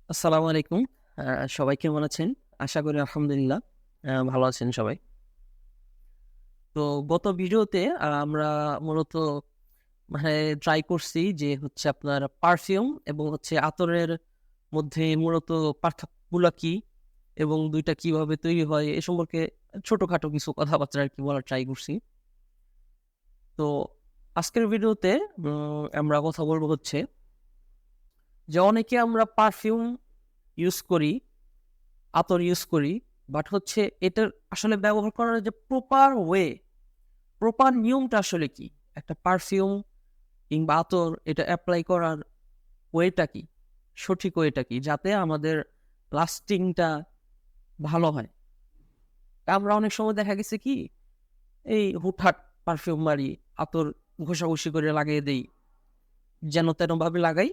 আসসালামু আলাইকুম। সবাই কেমন আছেন? আশা করি আলহামদুলিল্লাহ ভালো আছেন সবাই। তো গত ভিডিওতে আমরা মূলত মানে ট্রাই করছি যে হচ্ছে আপনার পারফিউম এবং হচ্ছে আতরের মধ্যে মূলত পার্থক্যগুলা কি? এবং ২ টা কিভাবে তৈরি হয় এ সম্পর্কে ছোটখাটো কিছু কথাবার্তা আরকি বলার ট্রাই করছি। তো আজকের ভিডিওতে আমরা কথা বলব হচ্ছে যে অনেকে আমরা পারফিউম ইউজ করি, আতর ইউজ করি। বাট হচ্ছে এটার আসলে ব্যবহার করার যে প্রপার নিয়মটা আসলে কি? একটা পারফিউম কিংবা আতর এটা এপ্লাই করার ওয়েটা কি? সঠিক ওয়েটা কি? যাতে আমাদের লাস্টিংটা ভালো হয়। আমরা অনেক সময় দেখা গেছে কি? এই হুটহাট পারফিউম মারি, আতর ঘষাঘষি করে লাগিয়ে দেই। যেন তেনভাবে লাগাই।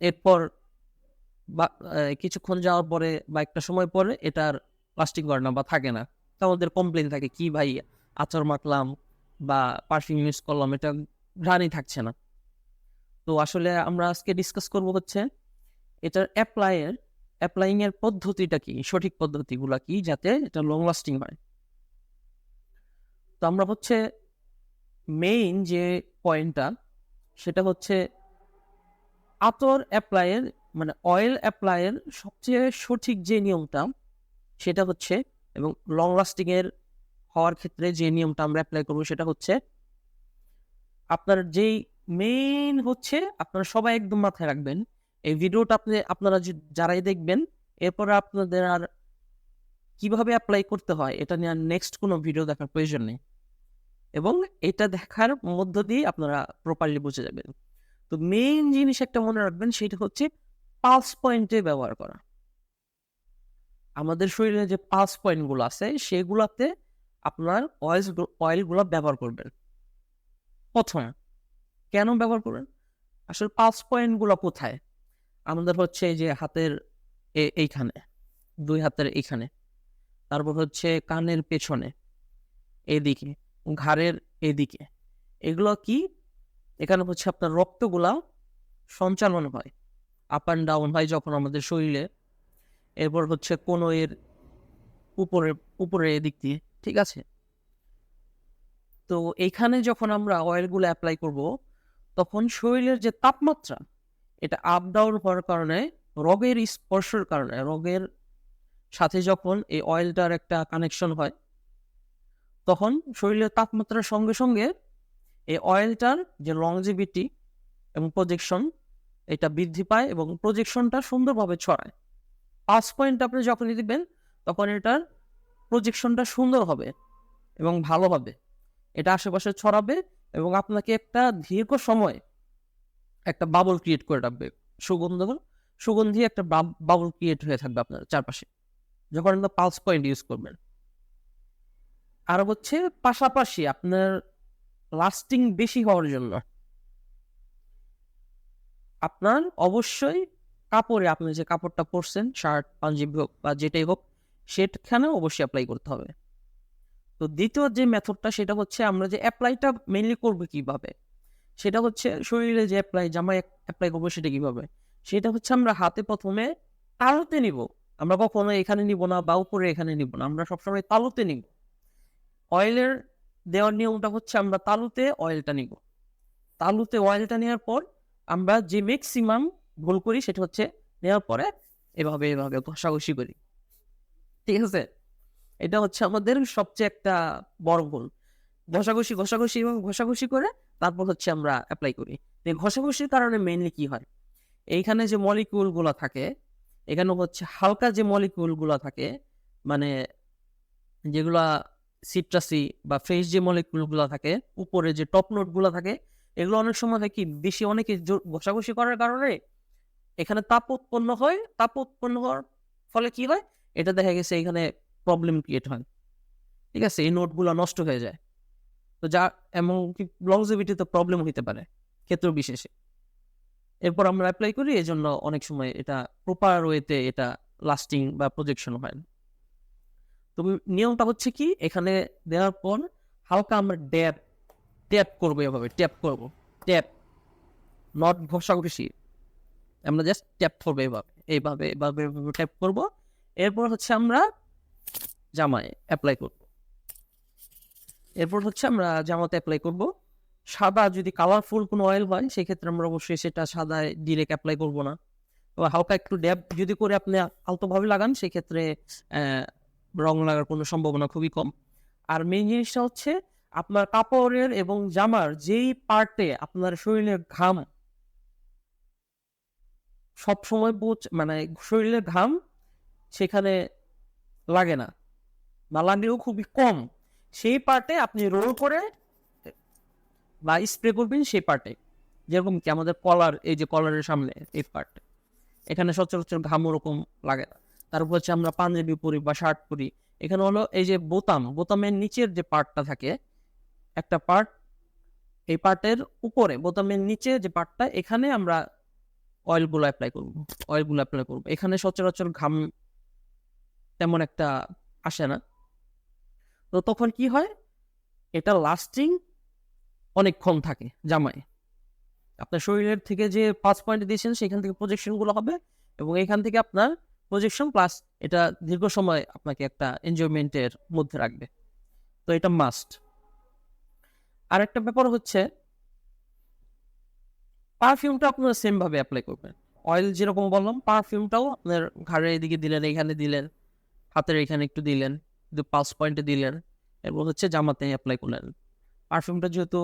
এরপর বা কিছুক্ষণ যাওয়ার পরে বা একটা সময় পরে এটা আর লাস্টিং করে না বা থাকে না। তো আমাদের কমপ্লেইন থাকে, "কি ভাই আতর মাখলাম বা পারফিউম ইউজ করলাম, এটা ঘ্রাণই থাকছে না।" তো আসলে আমরা আজকে ডিসকাস করব হচ্ছে এটার অ্যাপ্লাইং এর পদ্ধতিটা কি? সঠিক পদ্ধতিগুলা কি? যাতে এটা লং লাস্টিং হয়। তো আমরা হচ্ছে মেইন যে পয়েন্টটা সেটা হচ্ছে আতর এপ্লাই এর মানে অয়েল এপ্লাই এর সবচেয়ে সঠিক যে নিয়মটা সেটা হচ্ছে এবং লং লাস্টিং এর হওয়ার ক্ষেত্রে যে নিয়মটা আমরা এপ্লাই করব সেটা হচ্ছে আপনার যেই মেইন হচ্ছে আপনারা সবাই একদম মাথায় রাখবেন। এই ভিডিওটা আপনারা যারাই দেখবেন এরপরে আপনাদের আর কিভাবে এপ্লাই করতে হয় এটা নিয়ে আর নেক্সট কোনো ভিডিও দেখার প্রয়োজন নেই। এবং এটা দেখার মধ্য দিয়ে আপনারা প্রপারলি বুঝে যাবেন। তো মেইন জিনিস একটা মনে রাখবেন সেটা হচ্ছে পালস পয়েন্টে ব্যবহার করা। আমাদের শরীরে যে পালস পয়েন্ট গুলো আছে সেগুলাতে আপনার অয়েলগুলা ব্যবহার করবেন। ১ম কেন ব্যবহার করবেন? আসলে পালস পয়েন্ট গুলা কোথায়? আমাদের হচ্ছে এই যে হাতের এইখানে, ২ হাতের এইখানে। তারপর হচ্ছে কানের পেছনে, এদিকে, ঘাড়ের এদিকে। এগুলো কি? এখানে হচ্ছে আপনার রক্তগুলা সঞ্চালন হয়। আপ অ্যান্ড ডাউন হয় যখন আমাদের শরীরে। এরপর হচ্ছে কনুইয়ের উপরে উপরের এদিক দিয়ে। ঠিক আছে? তো এইখানে যখন আমরা অয়েলগুলো এপ্লাই করব, তখন শরীরের যে তাপমাত্রা, এটা আপ ডাউন হওয়ার কারণে রগের স্পর্শের কারণে, রগের সাথে যখন এই অয়েলটার একটা কানেকশন হয়, তখন শরীরের তাপমাত্রার সঙ্গে, সঙ্গে এই অয়েলটার যে longevity এবং প্রজেকশন এটা বৃদ্ধি পায় এবং প্রজেকশনটা সুন্দরভাবে ছড়ায়। ৫ পয়েন্ট আপনি যখনই দিবেন, তখন এটার প্রজেকশনটা সুন্দর হবে এবং ভালো হবে। এটা আশেপাশে ছড়াবে এবং আপনাকে একটা দীর্ঘ সময় একটা বাবল ক্রিয়েট করে রাখবে। সুগন্ধ সুগন্ধি একটা বাবল ক্রিয়েট হয়ে থাকবে আপনার চারপাশে। যখন আপনার পালস পয়েন্ট ইউজ করবেন। আর হচ্ছে পাশাপাশি আপনার লাস্টিং বেশি হওয়ার জন্য আপনার অবশ্যই কাপড়ে আপনি যে কাপড়টা পরছেন, শার্ট, পাঞ্জাবি হোক বা যেটাই হোক, সেখানেও অবশ্যই এপ্লাই করতে হবে। তো ২য় যে মেথডটা সেটা হচ্ছে আমরা যে এপ্লাইটা মেইনলি করব কিভাবে? সেটা হচ্ছে শরীরে যে জামায় এপ্লাই করব সেটা কিভাবে? সেটা হচ্ছে আমরা হাতে ১ম এ তালুতে নিবো। আমরা কখনো এখানে নিবো না বা উপরে এখানে নিবো না। আমরা সবসময় তালুতে নিবো। অয়েলের দেওয়ার নিয়মটা হচ্ছে আমরা তালুতে অয়েলটা নিবো। তালুতে অয়েলটা নেওয়ার পর আমরা যে মেক্সিমাম ভুল করি সেটা হচ্ছে নেওয়ার পরে এভাবে ঘষাঘষি করি। ঠিক আছে? এটা হচ্ছে আমাদের সবচেয়ে একটা বড় ভুল। ঘষাঘষি এবং ঘষাঘষি করে তারপর হচ্ছে আমরা এপ্লাই করি। এই ঘষাঘষির কারণে মেইনলি কি হয়? এইখানে যে মলিকিউল গুলা থাকে, এখানে হচ্ছে হালকা যে মলিকিউল গুলা থাকে, মানে যেগুলা সিট্রাসি বা ফ্রেশ যে মলিকিউল গুলা থাকে, উপরে যে টপ নোট গুলা থাকে, এগুলো অনেক সময় হয় কি বেশি অনেকে ঘষাঘষি করার কারণে এখানে তাপ উৎপন্ন হয়। তাপ উৎপন্ন হওয়ার ফলে কি হয়? এটা দেখা গেছে এখানে প্রবলেম ক্রিয়েট হয়। ঠিক আছে? এই নোটগুলা নষ্ট হয়ে যায়। তো এমনকি longevity তে প্রবলেম হইতে পারে ক্ষেত্র বিশেষে। এরপর আমরা এপ্লাই করি এজন্য অনেক সময় এটা প্রপার ওয়েতে এটা লাস্টিং বা প্রজেকশন হয় না। তো নিয়মটা হচ্ছে কি এখানে দেওয়ার পর হালকা আমরা ট্যাপ করব এভাবে ট্যাপ করব। ট্যাপ নট ঘষাঘষি। আমরা জাস্ট ট্যাপ করবো এইভাবে ট্যাপ করব। এরপর হচ্ছে আমরা জামায় অ্যাপ্লাই করব। এরপর হচ্ছে আমরা জামাতে অ্যাপ্লাই করব। সাদা যদি কালারফুল কোনো অয়েল হয় সেক্ষেত্রে আমরা অবশ্যই সেটা সাদায় ডিরেক্ট অ্যাপ্লাই করব না। তো হালকা একটু ড্যাব যদি করে আপনি আলতোভাবে লাগান সেক্ষেত্রে রং লাগার কোনো সম্ভাবনা খুবই কম। আর মেইন জিনিসটা হচ্ছে আপনার কাপড়ের এবং জামার যেই পার্টে আপনার শরীরের ঘাম সবসময় মানে শরীরের ঘাম সেখানে লাগে না বা লাগলেও খুবই কম, সেই পার্টে আপনি রোল করে বা স্প্রে করবেন সেই পার্টে। যেরকম কি আমাদের কলার, এই যে কলারের সামনে এই পার্টে, এখানে সচরাচর ঘাম ওরকম লাগে না। তারপর হচ্ছে আমরা পাঞ্জাবি পরি বা শার্ট পরি, এখানে হলো এই যে বোতামের নিচের যে পার্টটা থাকে একটা পার্ট, এই পার্টের উপরে বোতামের নিচে যে পার্টটা, এখানে আমরা অয়েলগুলো অ্যাপ্লাই করব। এখানে সচরাচর ঘাম তেমন একটা আসে না। তো তখন কি হয়, এটা লাস্টিং অনেকক্ষণ থাকে জামায়। আপনার শরীরের থেকে যে 5 পয়েন্ট দিয়েছেন সেখান থেকে প্রজেকশনগুলো হবে এবং এখান থেকে আপনার প্রজেকশন প্লাস এটা দীর্ঘ সময় আপনাকে একটা এনজয়মেন্টের মধ্যে রাখবে। তো এটা মাস্ট। আরেকটা ব্যাপার হচ্ছে পারফিউমটা আপনারা সেম ভাবে অ্যাপ্লাই করবেন। অয়েল যেরকম বললাম, পারফিউমটাও আপনার ঘাড়ের এদিকে দিলেন, এখানে দিলেন, হাতের এখানে একটু দিলেন, পালস পয়েন্টে দিলেন, এরপর হচ্ছে জামাতে অ্যাপ্লাই করলেন। পারফিউমটা যেহেতু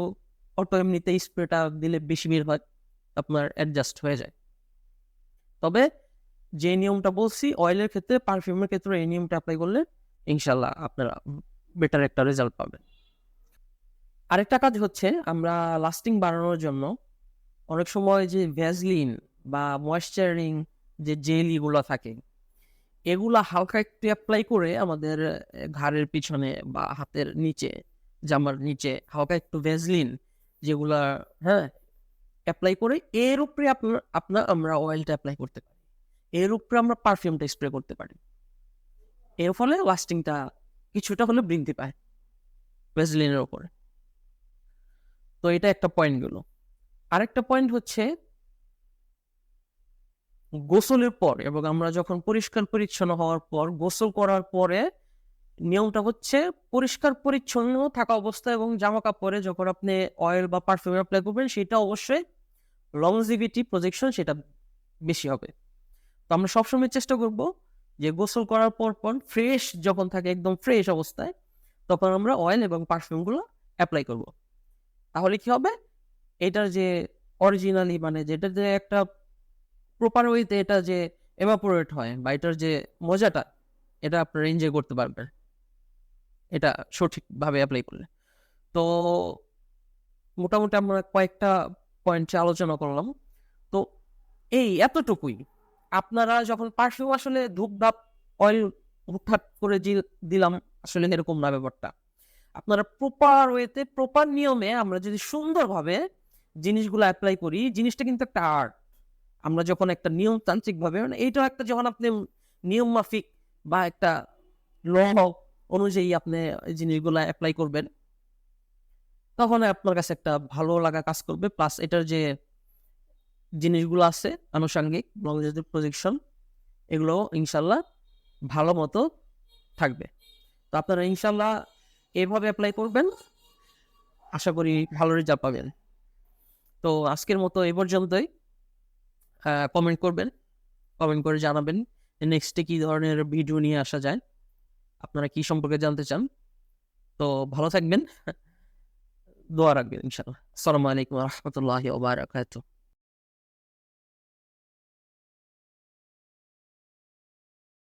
অটো এমনিতে স্প্রেটা দিলে বেশি বের হয়, আপনার অ্যাডজাস্ট হয়ে যায়। তবে যে নিয়মটা বলছি অয়েলের ক্ষেত্রে, পারফিউমের ক্ষেত্রে এই নিয়মটা অ্যাপ্লাই করলে ইনশাল্লাহ আপনারা বেটার একটা রেজাল্ট পাবেন। আরেকটা কাজ হচ্ছে আমরা লাস্টিং বাড়ানোর জন্য অনেক সময় যে ভ্যাসলিন বা ময়েশ্চারিং যে জেলিগুলো থাকে এগুলা হালকা একটু অ্যাপ্লাই করে আমাদের ঘাড়ের পিছনে বা হাতের নিচে, জামার নিচে হালকা একটু ভ্যাসলিন যেগুলা, হ্যাঁ, অ্যাপ্লাই করে এর উপরে আমরা অয়েলটা অ্যাপ্লাই করতে পারি, এর উপরে আমরা পারফিউমটা স্প্রে করতে পারি। এর ফলে লাস্টিংটা কিছুটা হলে বৃদ্ধি পায় ভ্যাসলিনের উপরে। তো এটা একটা পয়েন্ট গেল। আরেকটা পয়েন্ট হচ্ছে গোসলের পর এবং আমরা যখন পরিষ্কার পরিচ্ছন্ন হওয়ার পর, গোসল করার পরে নিয়মটা হচ্ছে পরিষ্কার পরিচ্ছন্ন থাকা অবস্থায় এবং জামা কাপড়ে যখন আপনি অয়েল বা পারফিউম অ্যাপ্লাই করবেন সেটা অবশ্যই লংজিভিটি প্রজেকশন সেটা বেশি হবে। তো আমরা সবসময় চেষ্টা করব যে গোসল করার পর ফ্রেশ যখন থাকে, একদম ফ্রেশ অবস্থায়, তখন আমরা অয়েল এবং পারফিউমগুলো অ্যাপ্লাই করব। তাহলে কি হবে, এটার যে অরিজিনালি মানে যেটা যে একটা প্রপার ওয়েতে এটা যে এভাপোরেট হয় বা এটার যে মজাটা, এটা আপনারা এনজয় করতে পারবেন এটা সঠিকভাবে অ্যাপ্লাই করলে। তো মোটামুটি আমরা কয়েকটা পয়েন্টে আলোচনা করলাম। তো এই এতটুকুই। আপনারা যখন পারফিউম আসলে ধূপধাপ অয়েল হুটহাট করে দিলাম, আসলে এরকম না ব্যাপারটা। আপনারা প্রপার ওয়েতে প্রপার নিয়মে আমরা যদি সুন্দরভাবে জিনিসগুলো অ্যাপ্লাই করি, জিনিসটা কিন্তু একটা আর্ট। আমরা যখন একটা নিয়মতান্ত্রিকভাবে, মানে এইটাও একটা, যখন আপনি নিয়ম মাফিক বা একটা ল অনুযায়ী আপনি জিনিসগুলো অ্যাপ্লাই করবেন, তখন আপনার কাছে একটা ভালো লাগা কাজ করবে। প্লাস এটার যে জিনিসগুলো আছে আনুষঙ্গিক লংজিভিটি প্রজেকশন, এগুলো ইনশাল্লাহ ভালো মতো থাকবে। তো আপনারা ইনশাল্লাহ এভাবে অ্যাপ্লাই করবেন, আশা করি ভালো রেজাল্ট পাবেন। তো আজকের মতো এই পর্যন্তই। কমেন্ট করবেন, কমেন্ট করে জানাবেন নেক্সটে কি ধরনের ভিডিও নিয়ে আসা যায়, আপনারা কি সম্পর্কে জানতে চান। তো ভালো থাকবেন, দোয়া রাখবেন ইনশাল্লাহ। আসসালামু আলাইকুম ওয়া রাহমাতুল্লাহি ওয়া বারাকাতুহু।